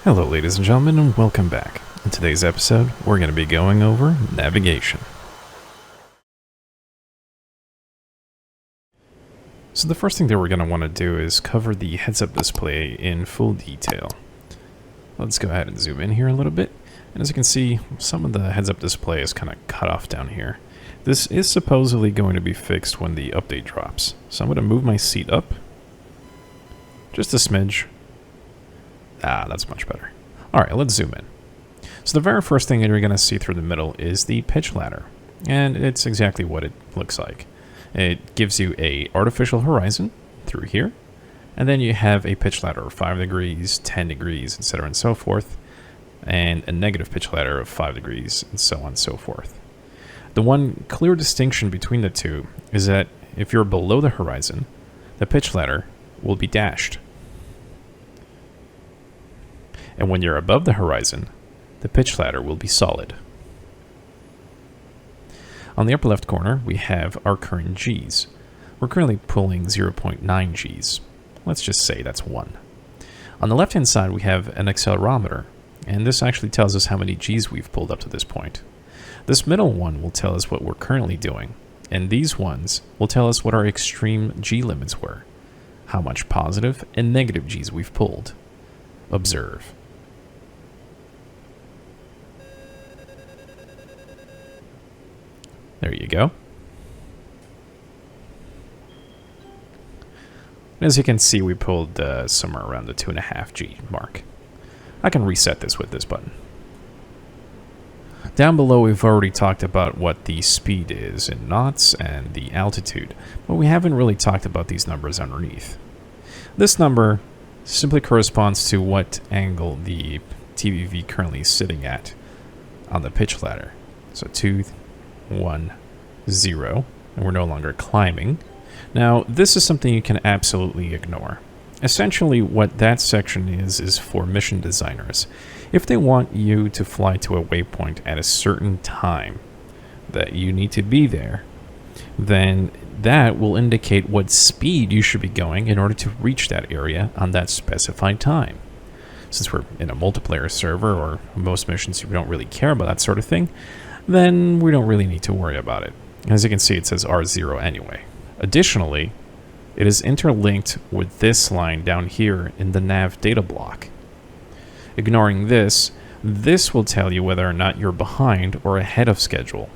Hello ladies and gentlemen, and welcome back. In today's episode, we're going to be going over navigation. So the first thing that we're going to want to do is cover the heads-up display in full detail. Let's go ahead and zoom in here a little bit. And as you can see, some of the heads-up display is kind of cut off down here. This is supposedly going to be fixed when the update drops. So I'm going to move my seat up just a smidge. That's much better. Alright, let's zoom in. So the very first thing that you're going to see through the middle is the pitch ladder. And it's exactly what it looks like. It gives you a artificial horizon through here. And then you have a pitch ladder of 5 degrees, 10 degrees, etc. and so forth. And a negative pitch ladder of 5 degrees, and so on and so forth. The one clear distinction between the two is that if you're below the horizon, the pitch ladder will be dashed. And when you're above the horizon, the pitch ladder will be solid. On the upper left corner, we have our current Gs. We're currently pulling 0.9 Gs. Let's just say that's 1. On the left-hand side, we have an accelerometer, and this actually tells us how many Gs we've pulled up to this point. This middle one will tell us what we're currently doing, and these ones will tell us what our extreme G limits were, how much positive and negative Gs we've pulled. Observe. There you go. As you can see, we pulled somewhere around the 2.5 G mark. I can reset this with this button. Down below, we've already talked about what the speed is in knots and the altitude, but we haven't really talked about these numbers underneath. This number simply corresponds to what angle the TVV currently is sitting at on the pitch ladder. So 2, 1, 0, and we're no longer climbing. Now, this is something you can absolutely ignore. Essentially, what that section is for mission designers. If they want you to fly to a waypoint at a certain time that you need to be there, then that will indicate what speed you should be going in order to reach that area on that specified time. Since we're in a multiplayer server, or most missions we don't really care about that sort of thing, then we don't really need to worry about it. As you can see, it says R0 anyway. Additionally, it is interlinked with this line down here in the nav data block. Ignoring this, this will tell you whether or not you're behind or ahead of schedule.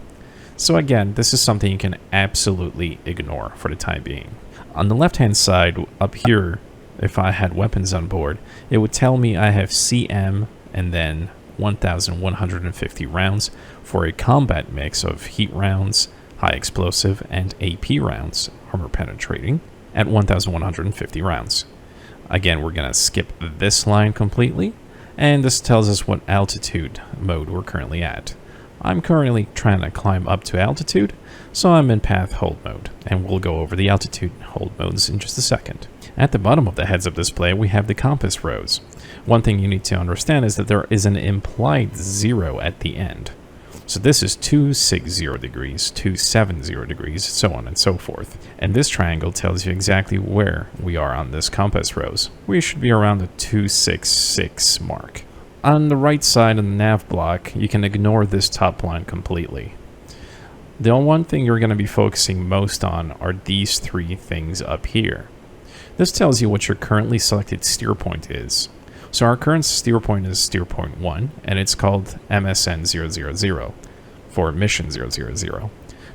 So again, this is something you can absolutely ignore for the time being. On the left-hand side, up here, if I had weapons on board, it would tell me I have CM and then 1,150 rounds for a combat mix of heat rounds, high explosive, and AP rounds, armor penetrating, at 1,150 rounds. Again, we're going to skip this line completely, and this tells us what altitude mode we're currently at. I'm currently trying to climb up to altitude, so I'm in path hold mode, and we'll go over the altitude hold modes in just a second. At the bottom of the heads-up display, we have the compass rose. One thing you need to understand is that there is an implied 0 at the end. So this is 260 degrees, 270 degrees, so on and so forth. And this triangle tells you exactly where we are on this compass rose. We should be around the 266 mark. On the right side of the nav block, you can ignore this top line completely. The one thing you're going to be focusing most on are these three things up here. This tells you what your currently selected steer point is. So our current steer point is steer point 1, and it's called MSN 000 for mission 000.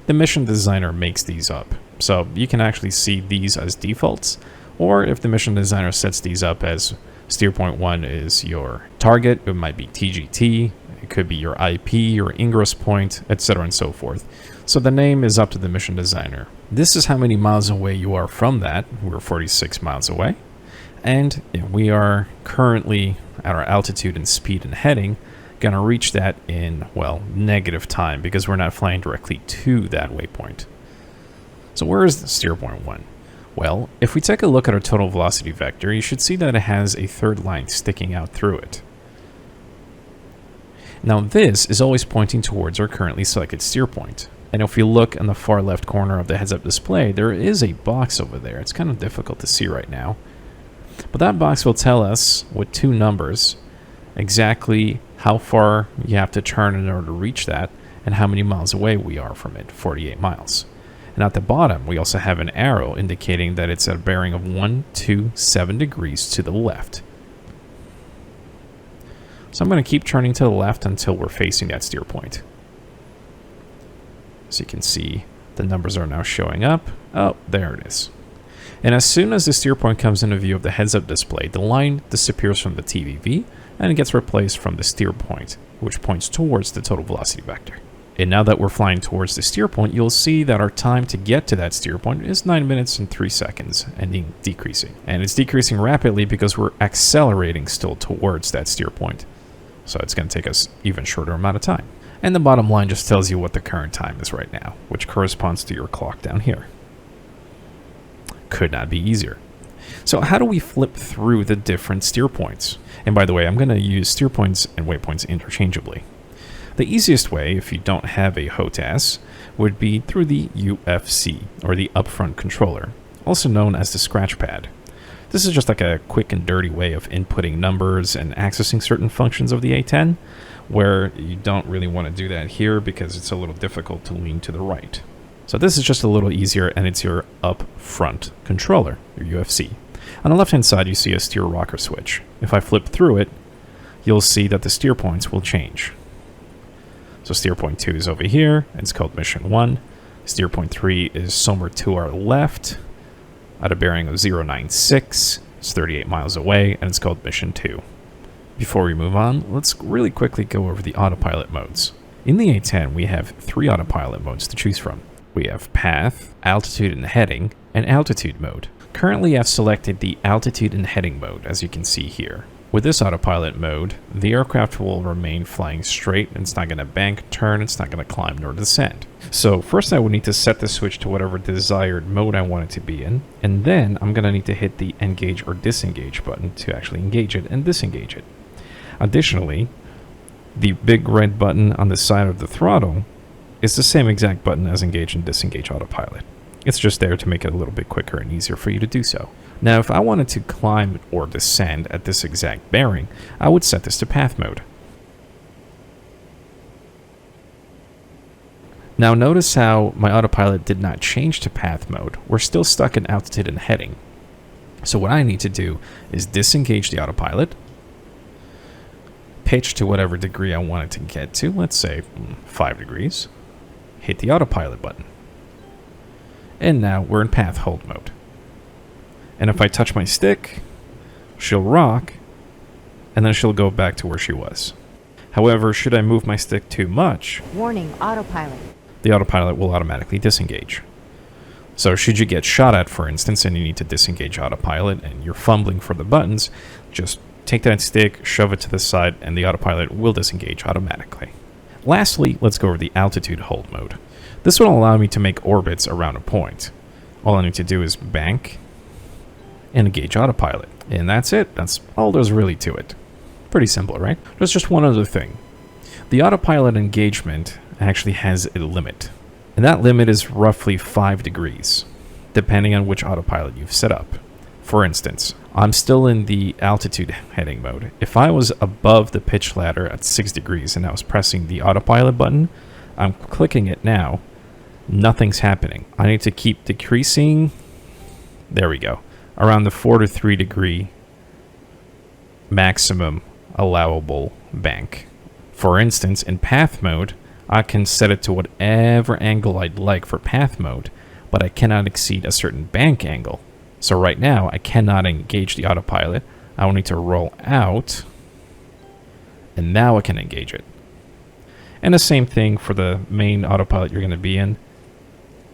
The mission designer makes these up, so you can actually see these as defaults, or if the mission designer sets these up as steer point 1 is your target, it might be TGT, it could be your IP, your ingress point, etc. and so forth. So the name is up to the mission designer. This is how many miles away you are from that. We're 46 miles away. And we are currently at our altitude and speed and heading, going to reach that in, well, negative time because we're not flying directly to that waypoint. So where is the steer point 1? Well, if we take a look at our total velocity vector, you should see that it has a third line sticking out through it. Now this is always pointing towards our currently selected steer point. And if you look in the far left corner of the heads-up display, there is a box over there. It's kind of difficult to see right now. But that box will tell us with two numbers exactly how far you have to turn in order to reach that, and how many miles away we are from it, 48 miles. And at the bottom, we also have an arrow indicating that it's at a bearing of 127 degrees to the left. So I'm going to keep turning to the left until we're facing that steer point. So you can see the numbers are now showing up. Oh, there it is. And as soon as the steer point comes into view of the heads-up display, the line disappears from the TVV and it gets replaced from the steer point, which points towards the total velocity vector. And now that we're flying towards the steer point, you'll see that our time to get to that steer point is 9 minutes and 3 seconds, and decreasing. And it's decreasing rapidly because we're accelerating still towards that steer point. So it's going to take us even shorter amount of time. And the bottom line just tells you what the current time is right now, which corresponds to your clock down here. Could not be easier. So how do we flip through the different steer points? And by the way, I'm going to use steer points and waypoints interchangeably. The easiest way, if you don't have a Hotas, would be through the UFC, or the upfront controller, also known as the scratch pad. This is just like a quick and dirty way of inputting numbers and accessing certain functions of the A10, where you don't really want to do that here because it's a little difficult to lean to the right. So this is just a little easier, and it's your upfront controller, your UFC. On the left-hand side, you see a steer rocker switch. If I flip through it, you'll see that the steer points will change. So steer point 2 is over here, it's called mission 1. Steer point 3 is somewhere to our left, at a bearing of 096. It's 38 miles away, and it's called mission 2. Before we move on, let's really quickly go over the autopilot modes. In the A10, we have 3 autopilot modes to choose from. We have path, altitude and heading, and altitude mode. Currently, I've selected the altitude and heading mode, as you can see here. With this autopilot mode, the aircraft will remain flying straight, and it's not going to bank, turn, it's not going to climb nor descend. So first I would need to set the switch to whatever desired mode I want it to be in, and then I'm going to need to hit the engage or disengage button to actually engage it and disengage it. Additionally, the big red button on the side of the throttle is the same exact button as engage and disengage autopilot. It's just there to make it a little bit quicker and easier for you to do so. Now, if I wanted to climb or descend at this exact bearing, I would set this to path mode. Now notice how my autopilot did not change to path mode. We're still stuck in altitude and heading. So what I need to do is disengage the autopilot, pitch to whatever degree I want it to get to, let's say 5 degrees, hit the autopilot button. And now we're in path hold mode. And if I touch my stick, she'll rock, and then she'll go back to where she was. However, should I move my stick too much, warning, autopilot, the autopilot will automatically disengage. So should you get shot at, for instance, and you need to disengage autopilot and you're fumbling for the buttons, just take that stick, shove it to the side, and the autopilot will disengage automatically. Lastly, let's go over the altitude hold mode. This will allow me to make orbits around a point. All I need to do is bank and engage autopilot. And that's it. That's all there's really to it. Pretty simple, right? There's just one other thing. The autopilot engagement actually has a limit. And that limit is roughly 5 degrees, depending on which autopilot you've set up. For instance, I'm still in the altitude heading mode. If I was above the pitch ladder at 6 degrees and I was pressing the autopilot button, I'm clicking it now, nothing's happening. I need to keep decreasing. There we go. Around the 4 to 3 degree maximum allowable bank. For instance, in path mode, I can set it to whatever angle I'd like for path mode, but I cannot exceed a certain bank angle. So right now, I cannot engage the autopilot. I will need to roll out, and now I can engage it. And the same thing for the main autopilot you're going to be in,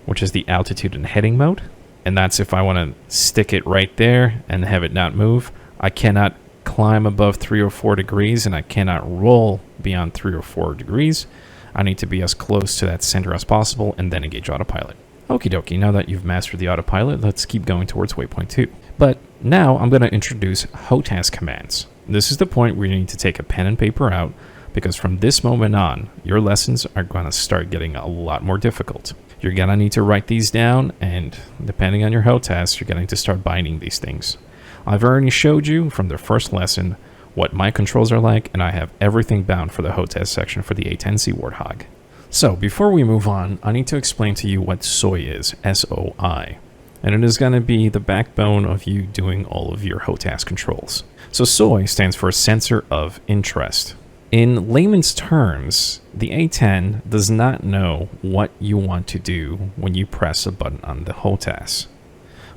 which is the altitude and heading mode. And that's if I want to stick it right there and have it not move. I cannot climb above 3 or 4 degrees, and I cannot roll beyond 3 or 4 degrees. I need to be as close to that center as possible and then engage autopilot. Okie dokie, now that you've mastered the autopilot, let's keep going towards waypoint 2. But now I'm going to introduce Hotas Commands. This is the point where you need to take a pen and paper out, because from this moment on, your lessons are going to start getting a lot more difficult. You're going to need to write these down, and depending on your Hotas, you're going to start binding these things. I've already showed you from the first lesson what my controls are like, and I have everything bound for the Hotas section for the A-10C Warthog. So before we move on, I need to explain to you what SOI is, S-O-I. And it is going to be the backbone of you doing all of your Hotas controls. So SOI stands for Sensor of Interest. In layman's terms, the A-10 does not know what you want to do when you press a button on the Hotas.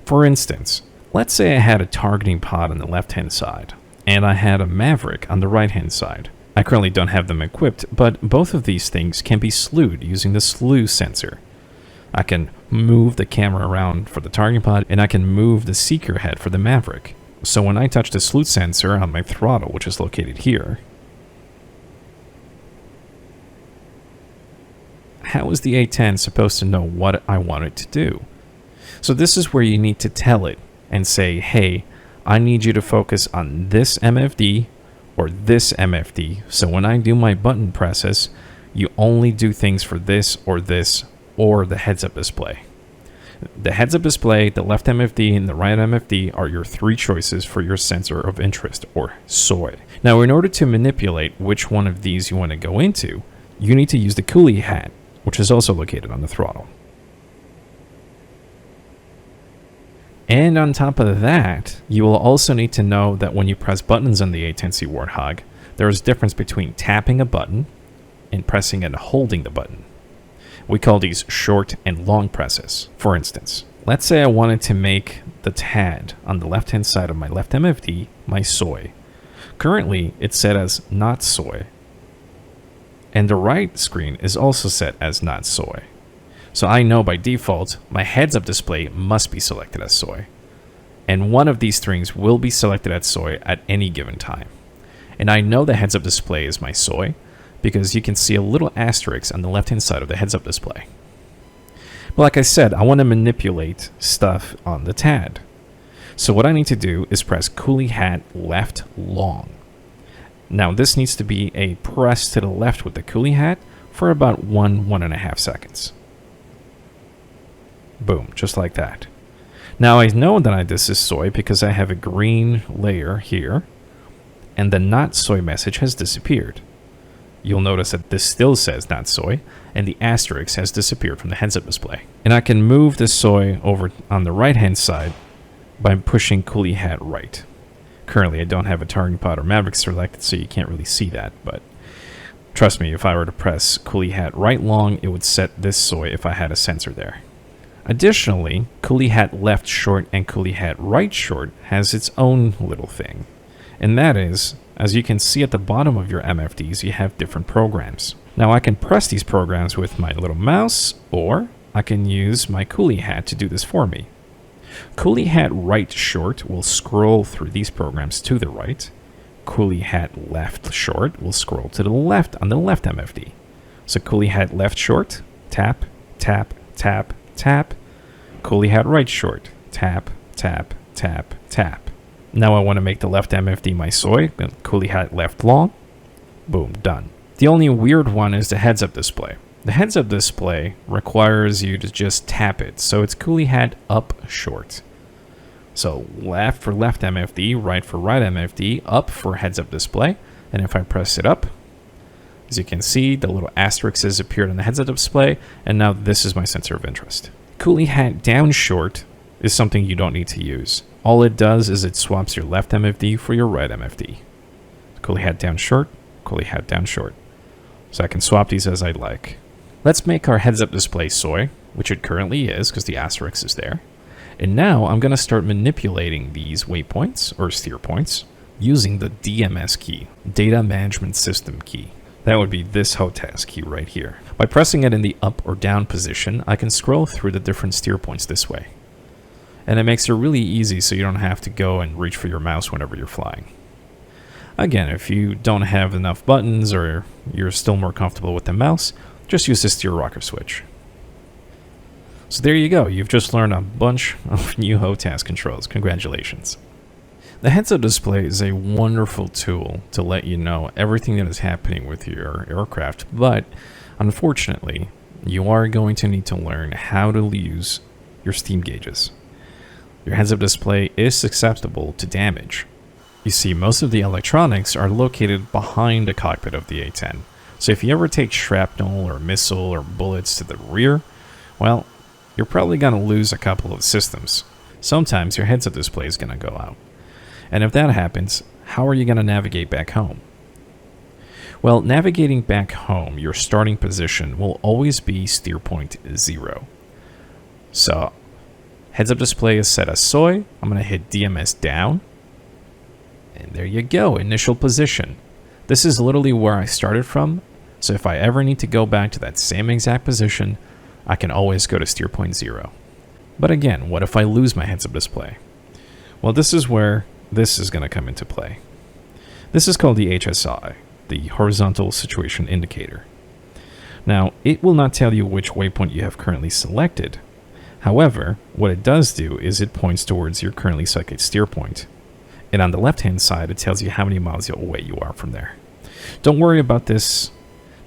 For instance, let's say I had a targeting pod on the left-hand side, and I had a Maverick on the right-hand side. I currently don't have them equipped, but both of these things can be slewed using the slew sensor. I can move the camera around for the targeting pod, and I can move the seeker head for the Maverick. So when I touch the slew sensor on my throttle, which is located here, how is the A-10 supposed to know what I want it to do? So this is where you need to tell it and say, hey, I need you to focus on this MFD or this MFD. So when I do my button presses, you only do things for this or the heads-up display. The heads-up display, the left MFD, and the right MFD are your three choices for your sensor of interest, or SOI. Now, in order to manipulate which one of these you want to go into, you need to use the coolie hat, which is also located on the throttle. And on top of that, you will also need to know that when you press buttons on the A-10C Warthog, there is a difference between tapping a button and pressing and holding the button. We call these short and long presses. For instance, let's say I wanted to make the TAD on the left-hand side of my left MFD my SOI. Currently, it's set as not SOI. And the right screen is also set as not SOI. So I know by default, my heads-up display must be selected as SOI. And one of these strings will be selected as SOI at any given time. And I know the heads-up display is my SOI because you can see a little asterisk on the left-hand side of the heads-up display. But like I said, I want to manipulate stuff on the TAD. So what I need to do is press coolie hat left long. Now this needs to be a press to the left with the coolie hat for about 1.5 seconds. Boom, just like that. Now I know that this is SOI because I have a green layer here, and the not SOI message has disappeared. You'll notice that this still says not SOI, and the asterisk has disappeared from the heads-up display. And I can move the SOI over on the right-hand side by pushing coolie hat right. Currently, I don't have a targeting pod or Maverick selected, so you can't really see that, but trust me, if I were to press coolie hat right long, it would set this SOI if I had a sensor there. Additionally, coolie hat left short and coolie hat right short has its own little thing. And that is, as you can see at the bottom of your MFDs, you have different programs. Now I can press these programs with my little mouse, or I can use my coolie hat to do this for me. Coolie hat right short will scroll through these programs to the right. Coolie hat left short will scroll to the left on the left MFD. So coolie hat left short, tap, tap, tap, tap. Coolie hat right short, tap, tap, tap, tap. Now I want to make the left MFD my SOI, coolie hat left long. Boom, done. The only weird one is the heads-up display. The heads-up display requires you to just tap it, so it's coolie hat up short. So left for left MFD, right for right MFD, up for heads-up display, and if I press it up, as you can see, the little asterisk has appeared on the heads-up display, and now this is my sensor of interest. Coolie hat down short is something you don't need to use. All it does is it swaps your left MFD for your right MFD. Coolie hat down short, coolie hat down short. So I can swap these as I'd like. Let's make our heads-up display SOI, which it currently is because the asterisk is there. And now I'm going to start manipulating these waypoints, or steer points, using the DMS key, Data Management System key. That would be this Hotas key right here. By pressing it in the up or down position, I can scroll through the different steer points this way. And it makes it really easy so you don't have to go and reach for your mouse whenever you're flying. Again, if you don't have enough buttons or you're still more comfortable with the mouse, just use the steer rocker switch. So there you go, you've just learned a bunch of new Hotas controls. Congratulations. The heads-up display is a wonderful tool to let you know everything that is happening with your aircraft, but unfortunately, you are going to need to learn how to use your steam gauges. Your heads-up display is susceptible to damage. You see, most of the electronics are located behind the cockpit of the A-10. So if you ever take shrapnel or missile or bullets to the rear, well, you're probably going to lose a couple of systems. Sometimes your heads-up display is going to go out. And if that happens, how are you going to navigate back home? Well, navigating back home, your starting position will always be steer point 0. So, heads-up display is set as soy. I'm going to hit DMS down. And there you go, initial position. This is literally where I started from, so if I ever need to go back to that same exact position, I can always go to steer point 0. But again, what if I lose my heads-up display? Well, this is where this is going to come into play. This is called the HSI, the Horizontal Situation Indicator. Now, it will not tell you which waypoint you have currently selected. However, what it does do is it points towards your currently selected steer point. And on the left-hand side, it tells you how many miles away you are from there. Don't worry about this.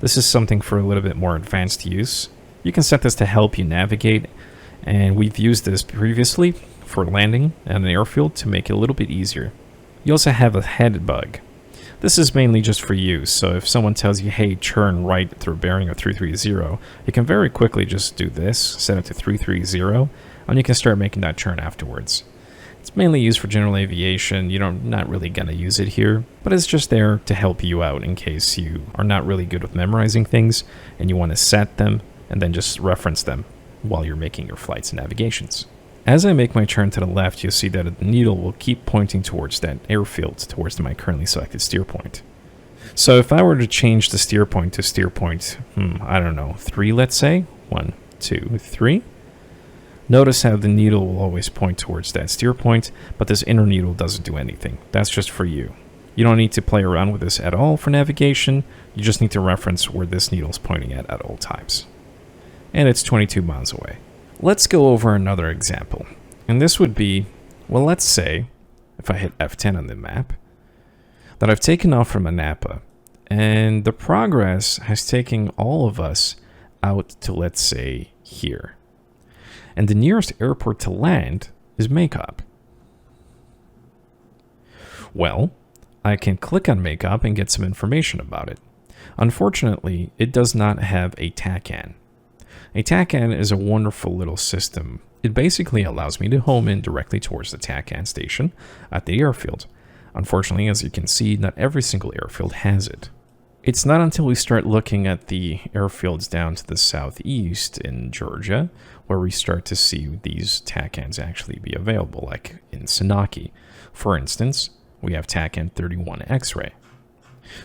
This is something for a little bit more advanced use. You can set this to help you navigate, and we've used this previously for landing at an airfield to make it a little bit easier. You also have a head bug. This is mainly just for you, so if someone tells you, hey, turn right through a bearing of 330, you can very quickly just do this, set it to 330, and you can start making that turn afterwards. It's mainly used for general aviation. You're not really going to use it here, but it's just there to help you out in case you are not really good with memorizing things and you want to set them and then just reference them while you're making your flights and navigations. As I make my turn to the left, you'll see that the needle will keep pointing towards that airfield, towards my currently selected steer point. So if I were to change the steer point to steer point, I don't know, 3, let's say, 1, 2, 3, notice how the needle will always point towards that steer point, but this inner needle doesn't do anything. That's just for you. You don't need to play around with this at all for navigation. You just need to reference where this needle is pointing at all times. And it's 22 miles away. Let's go over another example. And this would be, well, let's say, if I hit F10 on the map, that I've taken off from Anapa, and the progress has taken all of us out to, let's say, here. And the nearest airport to land is Makeup. Well, I can click on Makeup and get some information about it. Unfortunately, it does not have a TACAN. A TACAN is a wonderful little system. It basically allows me to home in directly towards the TACAN station at the airfield. Unfortunately, as you can see, not every single airfield has it. It's not until we start looking at the airfields down to the southeast in Georgia where we start to see these TACANs actually be available, like in Senaki. For instance, we have TACAN 31 X-ray.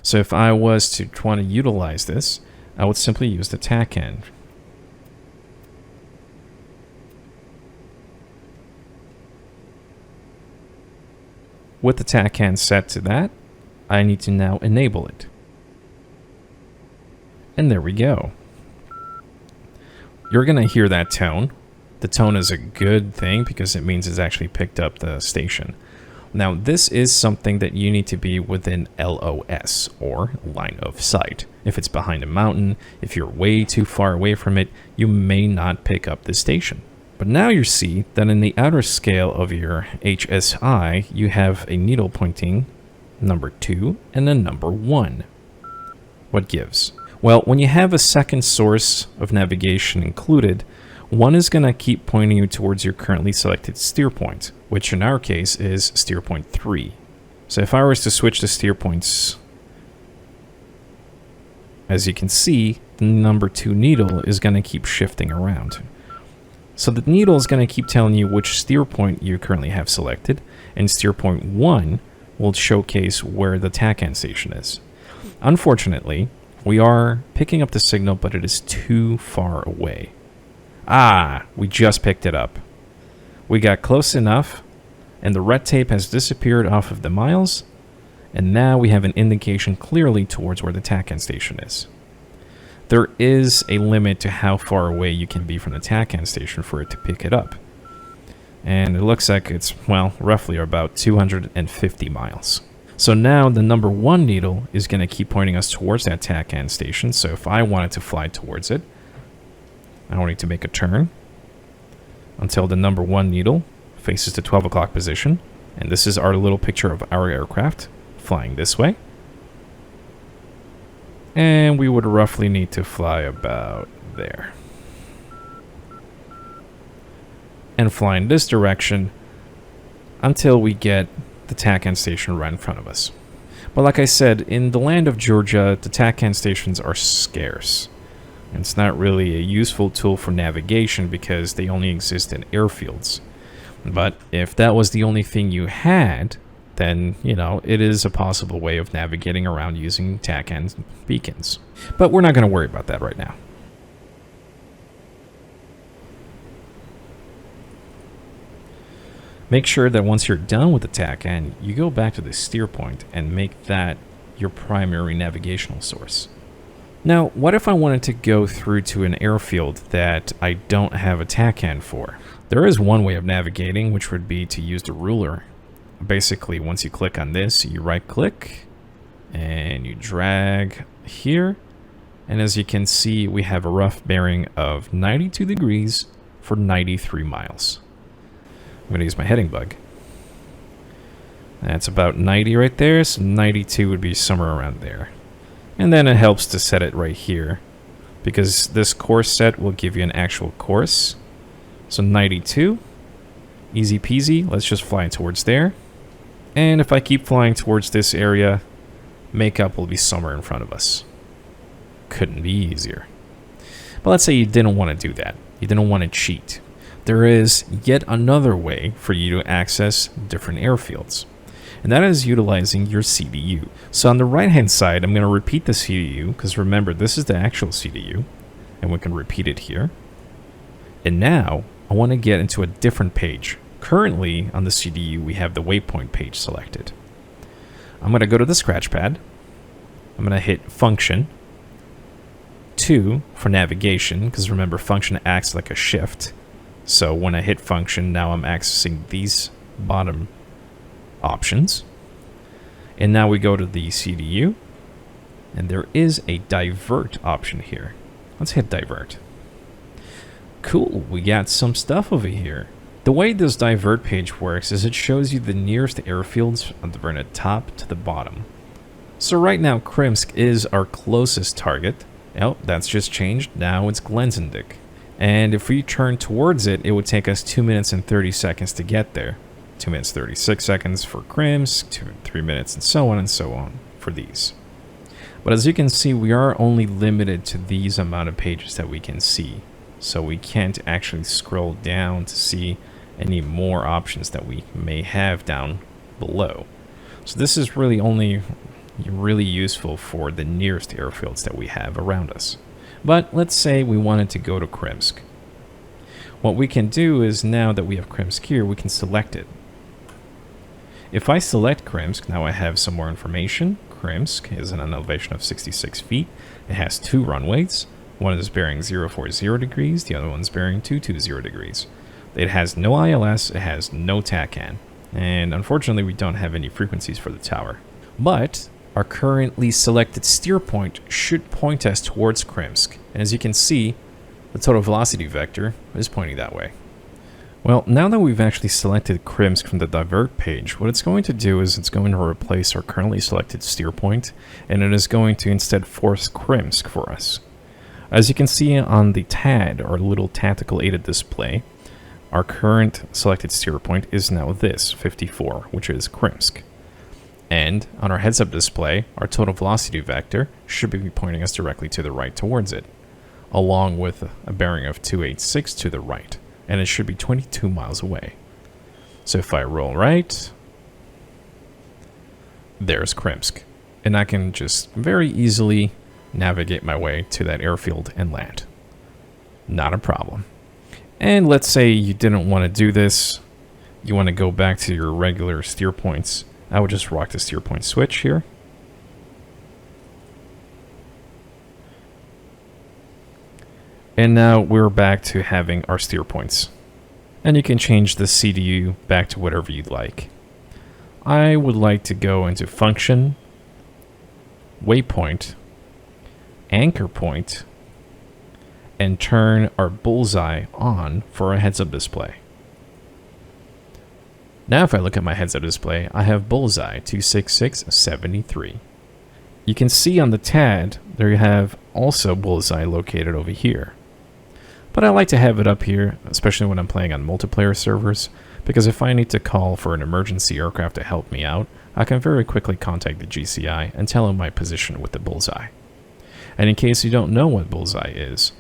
So if I was to want to utilize this, I would simply use the TACAN. With the TACAN set to that, I need to now enable it. And there we go. You're going to hear that tone. The tone is a good thing because it means it's actually picked up the station. Now, this is something that you need to be within LOS, or line of sight. If it's behind a mountain, if you're way too far away from it, you may not pick up the station. But now you see that in the outer scale of your HSI, you have a needle pointing number 2 and then number 1. What gives? Well, when you have a second source of navigation included, one is going to keep pointing you towards your currently selected steer point, which in our case is steer point 3. So if I was to switch the steer points, as you can see, the number 2 needle is going to keep shifting around. So the needle is going to keep telling you which steer point you currently have selected, and steer point 1 will showcase where the TACAN station is. Unfortunately, we are picking up the signal, but it is too far away. Ah, we just picked it up. We got close enough, and the red tape has disappeared off of the miles, and now we have an indication clearly towards where the TACAN station is. There is a limit to how far away you can be from the TACAN station for it to pick it up. And it looks like it's, well, roughly about 250 miles. So now the number 1 needle is going to keep pointing us towards that TACAN station. So if I wanted to fly towards it, I don't need to make a turn until the number 1 needle faces the 12 o'clock position. And this is our little picture of our aircraft flying this way. And we would roughly need to fly about there. And fly in this direction until we get the TACAN station right in front of us. But like I said, in the land of Georgia, the TACAN stations are scarce. It's not really a useful tool for navigation because they only exist in airfields. But if that was the only thing you had, then, you know, it is a possible way of navigating around using TACAN beacons. But we're not going to worry about that right now. Make sure that once you're done with the TACAN, you go back to the steer point and make that your primary navigational source. Now, what if I wanted to go through to an airfield that I don't have a TACAN for? There is one way of navigating, which would be to use the ruler. Basically, once you click on this, you right-click and you drag here. And as you can see, we have a rough bearing of 92 degrees for 93 miles. I'm going to use my heading bug. That's about 90 right there, so 92 would be somewhere around there. And then it helps to set it right here, because this course set will give you an actual course. So 92, easy peasy, let's just fly towards there. And if I keep flying towards this area, makeup will be somewhere in front of us. Couldn't be easier. But let's say you didn't want to do that. You didn't want to cheat. There is yet another way for you to access different airfields, and that is utilizing your CDU. So on the right hand side, I'm going to repeat the CDU, because remember, this is the actual CDU, and we can repeat it here. And now I want to get into a different page. Currently on the CDU, we have the waypoint page selected. I'm going to go to the scratch pad. I'm going to hit function 2 for navigation, because remember, function acts like a shift. So when I hit function, now I'm accessing these bottom options. And now we go to the CDU, and there is a divert option here. Let's hit divert. Cool, we got some stuff over here. The way this divert page works is it shows you the nearest airfields from the top to the bottom. So right now, Krimsk is our closest target. Oh, that's just changed. Now it's Glenzendik. And if we turn towards it, it would take us 2 minutes and 30 seconds to get there. 2 minutes 36 seconds for Krimsk, 3 minutes, and so on for these. But as you can see, we are only limited to these amount of pages that we can see. So we can't actually scroll down to see any more options that we may have down below. So this is really only really useful for the nearest airfields that we have around us. But let's say we wanted to go to Krimsk. What we can do is, now that we have Krimsk here, we can select it. If I select Krimsk, now I have some more information. Krimsk is at an elevation of 66 feet. It has 2 runways. One is bearing 040 degrees, the other one's bearing 220 degrees. It has no ILS, it has no TACAN. And unfortunately, we don't have any frequencies for the tower. But our currently selected steer point should point us towards Krimsk. And as you can see, the total velocity vector is pointing that way. Well, now that we've actually selected Krimsk from the divert page, what it's going to do is it's going to replace our currently selected steer point, and it is going to instead force Krimsk for us. As you can see on the TAD, our little tactical aided display, our current selected steer point is now this, 54, which is Krimsk. And on our heads-up display, our total velocity vector should be pointing us directly to the right towards it, along with a bearing of 286 to the right, and it should be 22 miles away. So if I roll right, there's Krimsk, and I can just very easily navigate my way to that airfield and land. Not a problem. And let's say you didn't want to do this, you want to go back to your regular steer points. I would just rock the steer point switch here. And now we're back to having our steer points. And you can change the CDU back to whatever you'd like. I would like to go into function, waypoint, anchor point, and turn our bullseye on for a heads-up display. Now if I look at my heads-up display, I have Bullseye 26673. You can see on the TAD, there you have also Bullseye located over here. But I like to have it up here, especially when I'm playing on multiplayer servers, because if I need to call for an emergency aircraft to help me out, I can very quickly contact the GCI and tell them my position with the Bullseye. And in case you don't know what Bullseye is,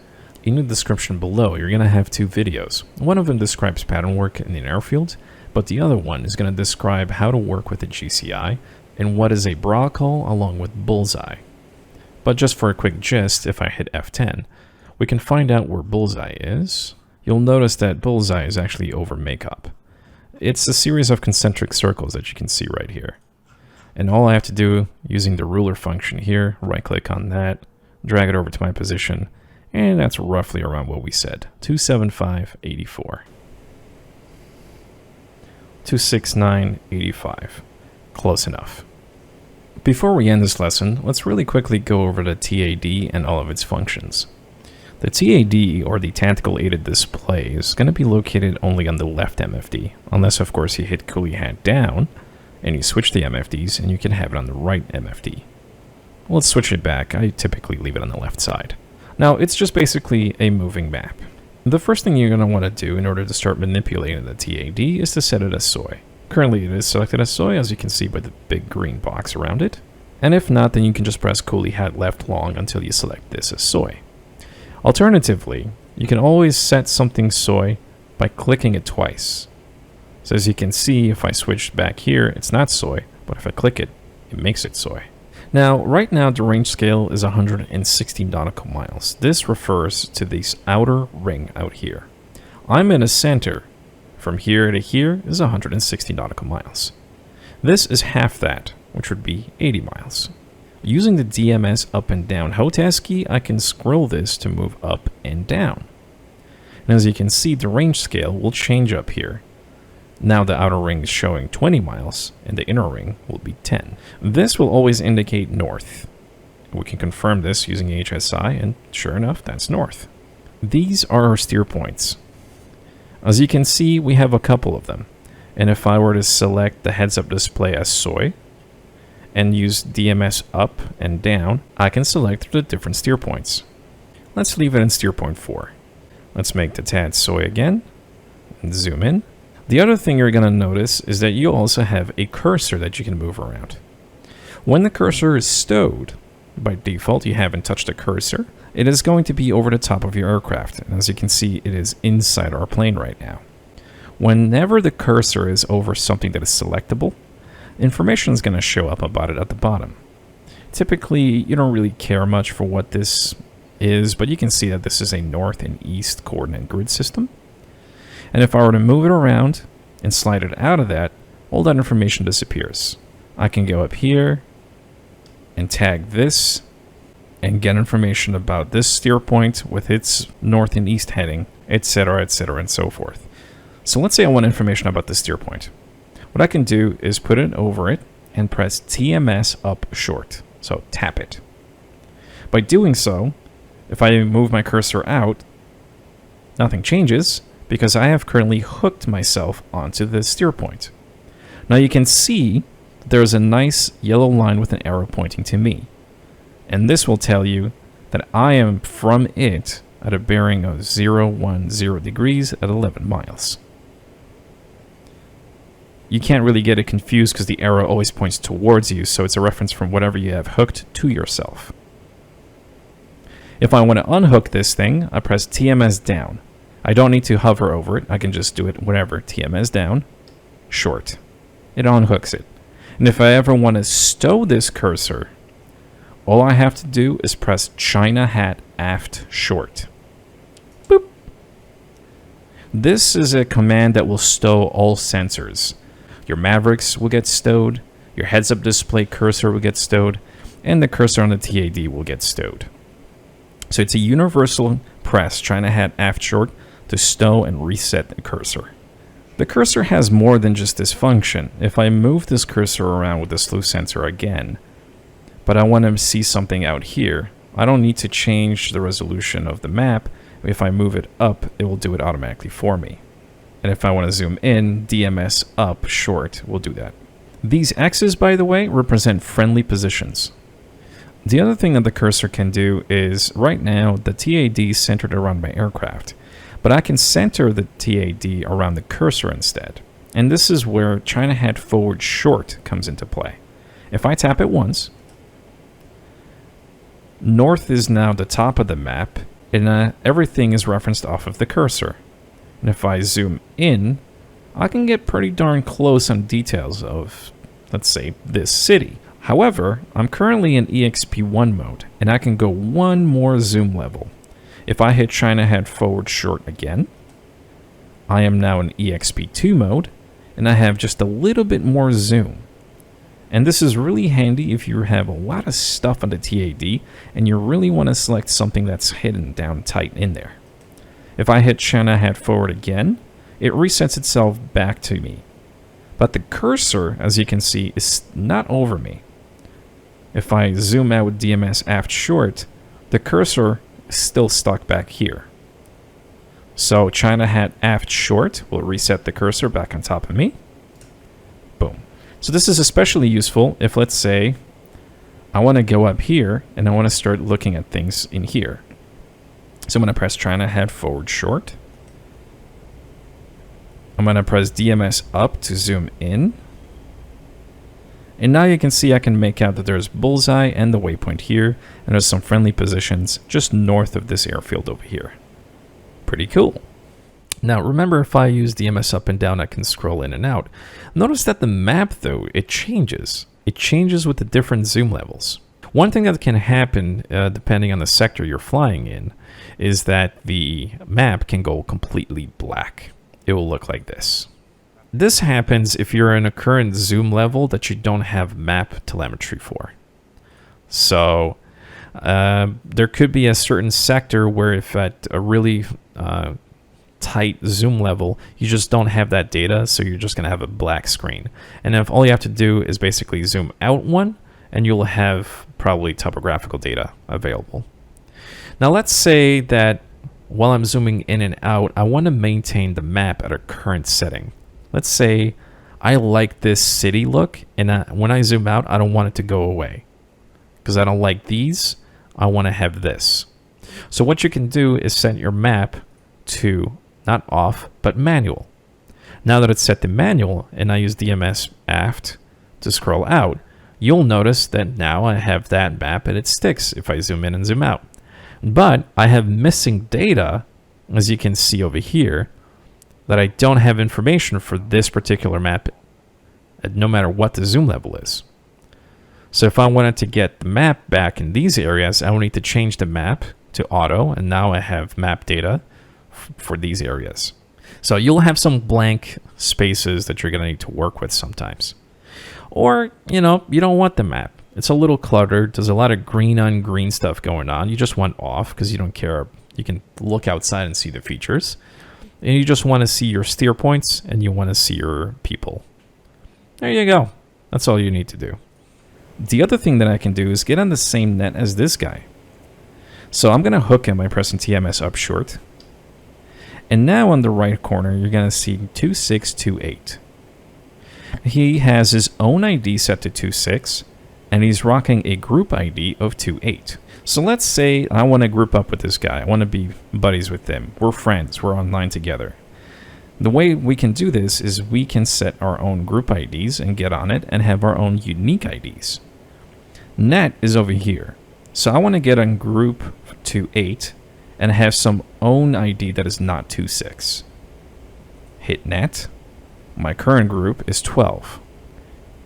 in the description below you're going to have two videos. One of them describes pattern work in an airfield, but the other one is going to describe how to work with the GCI and what is a bra call along with Bullseye. But just for a quick gist, if I hit F10, we can find out where Bullseye is. You'll notice that Bullseye is actually over makeup. It's a series of concentric circles that you can see right here. And all I have to do, using the ruler function here, right click on that, drag it over to my position, and that's roughly around what we said, 275.84. 269.85. Close enough. Before we end this lesson, let's really quickly go over the TAD and all of its functions. The TAD, or the Tactical Aided Display, is going to be located only on the left MFD, unless of course you hit coolie hat down, and you switch the MFDs, and you can have it on the right MFD. Let's switch it back. I typically leave it on the left side. Now, it's just basically a moving map. The first thing you're going to want to do in order to start manipulating the TAD is to set it as soy. Currently it is selected as soy, as you can see by the big green box around it. And if not, then you can just press coolie hat left long until you select this as soy. Alternatively, you can always set something soy by clicking it twice. So as you can see, if I switch back here, it's not soy, but if I click it, it makes it soy. Now, right now the range scale is 160 nautical miles. This refers to this outer ring out here. I'm in a center. From here to here is 160 nautical miles. This is half that, which would be 80 miles. Using the DMS up and down Hotas key, I can scroll this to move up and down. And as you can see, the range scale will change up here. Now the outer ring is showing 20 miles, and the inner ring will be 10. This will always indicate north. We can confirm this using HSI, and sure enough, that's north. These are our steer points. As you can see, we have a couple of them. And if I were to select the heads-up display as soy, and use DMS up and down, I can select the different steer points. Let's leave it in steer point 4. Let's make the TAD soy again, and zoom in. The other thing you're going to notice is that you also have a cursor that you can move around. When the cursor is stowed, by default you haven't touched the cursor, it is going to be over the top of your aircraft, and as you can see, it is inside our plane right now. Whenever the cursor is over something that is selectable, information is going to show up about it at the bottom. Typically, you don't really care much for what this is, but you can see that this is a north and east coordinate grid system. And if I were to move it around and slide it out of that, all that information disappears. I can go up here and tag this and get information about this steer point with its north and east heading, etc., and so forth. So let's say I want information about the steer point. What I can do is put it over it and press TMS up short, so tap it. By doing so, if I move my cursor out, nothing changes because I have currently hooked myself onto the steer point. Now you can see there's a nice yellow line with an arrow pointing to me. And this will tell you that I am from it at a bearing of 010 degrees at 11 miles. You can't really get it confused because the arrow always points towards you, so it's a reference from whatever you have hooked to yourself. If I want to unhook this thing, I press TMS down. I don't need to hover over it, I can just do it whenever. TMS down, short. It unhooks it. And if I ever want to stow this cursor, all I have to do is press China hat aft short. Boop. This is a command that will stow all sensors. Your Mavericks will get stowed, your heads-up display cursor will get stowed, and the cursor on the TAD will get stowed. So it's a universal press China hat aft short to stow and reset the cursor. The cursor has more than just this function. If I move this cursor around with the slew sensor again, but I want to see something out here, I don't need to change the resolution of the map. If I move it up, it will do it automatically for me. And if I want to zoom in, DMS up short will do that. These X's, by the way, represent friendly positions. The other thing that the cursor can do is, right now, the TAD is centered around my aircraft. But I can center the TAD around the cursor instead. And this is where China Hat Forward Short comes into play. If I tap it once, north is now the top of the map, and everything is referenced off of the cursor. And if I zoom in, I can get pretty darn close on details of, let's say, this city. However, I'm currently in EXP1 mode, and I can go one more zoom level. If I hit China Hat Forward Short again, I am now in EXP2 mode, and I have just a little bit more zoom. And this is really handy if you have a lot of stuff on the TAD, and you really want to select something that's hidden down tight in there. If I hit China Hat Forward again, it resets itself back to me. But the cursor, as you can see, is not over me. If I zoom out with DMS aft short, the cursor is still stuck back here. So China Hat aft short will reset the cursor back on top of me. Boom. So this is especially useful if, let's say, I want to go up here and I want to start looking at things in here. So I'm going to press China Hat Forward Short. I'm going to press DMS up to zoom in. And now you can see I can make out that there's bullseye and the waypoint here, and there's some friendly positions just north of this airfield over here. Pretty cool. Now remember, if I use DMS up and down, I can scroll in and out. Notice that the map, though, it changes. It changes with the different zoom levels. One thing that can happen, depending on the sector you're flying in, is that the map can go completely black. It will look like this. This happens if you're in a current zoom level that you don't have map telemetry for. So there could be a certain sector where if at a really tight zoom level, you just don't have that data, so you're just going to have a black screen. And if all you have to do is basically zoom out one, and you'll have probably topographical data available. Now let's say that while I'm zooming in and out, I want to maintain the map at a current setting. Let's say I like this city look, and when I zoom out, I don't want it to go away. Because I don't like these, I want to have this. So what you can do is set your map to, not off, but manual. Now that it's set to manual, and I use DMS aft to scroll out, you'll notice that now I have that map and it sticks if I zoom in and zoom out. But I have missing data, as you can see over here, that I don't have information for this particular map, no matter what the zoom level is. So if I wanted to get the map back in these areas, I will need to change the map to auto, and now I have map data for these areas. So you'll have some blank spaces that you're going to need to work with sometimes. Or, you know, you don't want the map. It's a little cluttered. There's a lot of green on green stuff going on. You just want off because you don't care. You can look outside and see the features. And you just want to see your steer points and you want to see your people. There you go. That's all you need to do. The other thing that I can do is get on the same net as this guy. So I'm going to hook him by pressing TMS up short. And now on the right corner, you're going to see 2628. He has his own ID set to 26, and he's rocking a group ID of 28. So let's say I want to group up with this guy. I want to be buddies with him. We're friends. We're online together. The way we can do this is we can set our own group IDs and get on it and have our own unique IDs. Net is over here. So I want to get on group 28 and have some own ID that is not 26. Hit net. My current group is 12.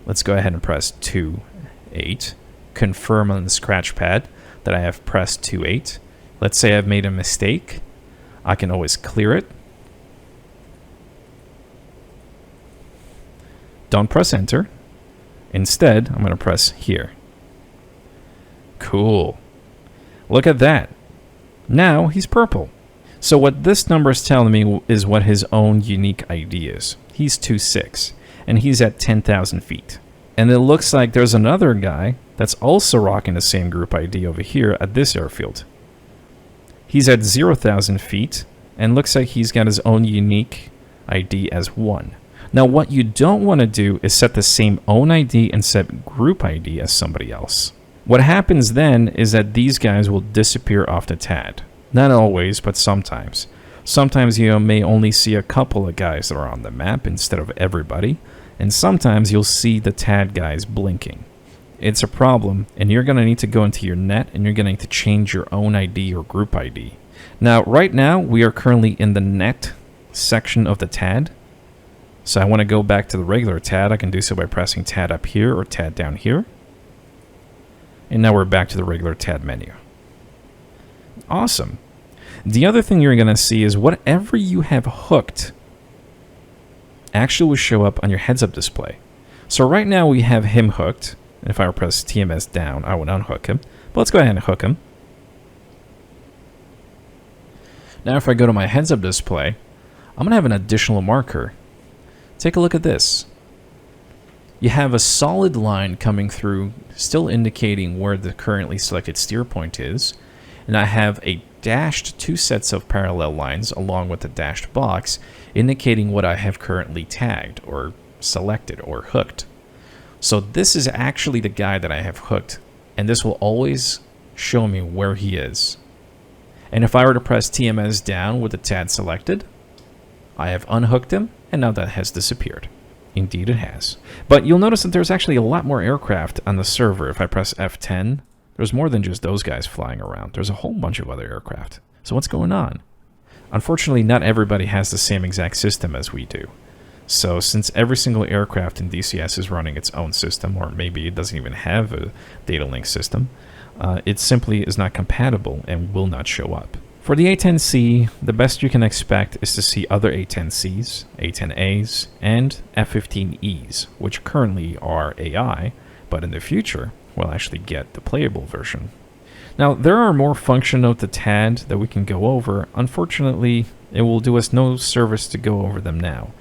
Let's go ahead and press 28. Confirm on the scratch pad that I have pressed 28. Let's say I've made a mistake. I can always clear it. Don't press enter. Instead, I'm going to press here. Cool. Look at that. Now he's purple. So what this number is telling me is what his own unique ID is. He's 26, and he's at 10,000 feet. And it looks like there's another guy that's also rocking the same group ID over here at this airfield. He's at 0,000 feet, and looks like he's got his own unique ID as 1. Now what you don't want to do is set the same own ID and set group ID as somebody else. What happens then is that these guys will disappear off the TAD. Not always, but sometimes. Sometimes you may only see a couple of guys that are on the map instead of everybody, and sometimes you'll see the TAD guys blinking. It's a problem, and you're going to need to go into your net and you're going to need to change your own ID or group ID. Now, right now, we are currently in the net section of the TAD. So I want to go back to the regular TAD. I can do so by pressing TAD up here or TAD down here. And now we're back to the regular TAD menu. Awesome. The other thing you're going to see is whatever you have hooked actually will show up on your heads-up display. So right now we have him hooked. And if I were to press TMS down, I would unhook him. But let's go ahead and hook him. Now if I go to my heads-up display, I'm going to have an additional marker. Take a look at this. You have a solid line coming through, still indicating where the currently selected steer point is. And I have a dashed 2 sets of parallel lines along with the dashed box, indicating what I have currently tagged or selected or hooked. So this is actually the guy that I have hooked, and this will always show me where he is. And if I were to press TMS down with the TAD selected, I have unhooked him, and now that has disappeared. Indeed it has. But you'll notice that there's actually a lot more aircraft on the server. If I press F10, there's more than just those guys flying around. There's a whole bunch of other aircraft. So what's going on? Unfortunately, not everybody has the same exact system as we do. So since every single aircraft in DCS is running its own system, or maybe it doesn't even have a data link system, it simply is not compatible and will not show up. For the A-10C, the best you can expect is to see other A-10Cs, A-10As, and F-15Es, which currently are AI, but in the future will actually get the playable version. Now, there are more functions of the TAD that we can go over. Unfortunately, it will do us no service to go over them now.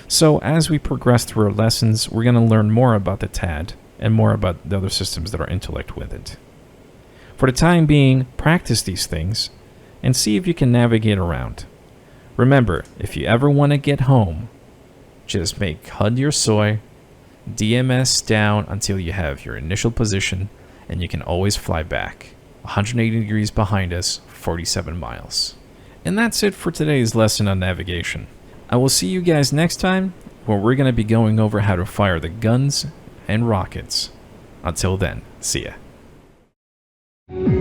So as we progress through our lessons, we're going to learn more about the TAD and more about the other systems that are intellect with it. For the time being, practice these things and see if you can navigate around. Remember, if you ever want to get home, just make HUD your soy, DMS down until you have your initial position, and you can always fly back. 180 degrees behind us, 47 miles. And that's it for today's lesson on navigation. I will see you guys next time, where we're going to be going over how to fire the guns and rockets. Until then, see ya.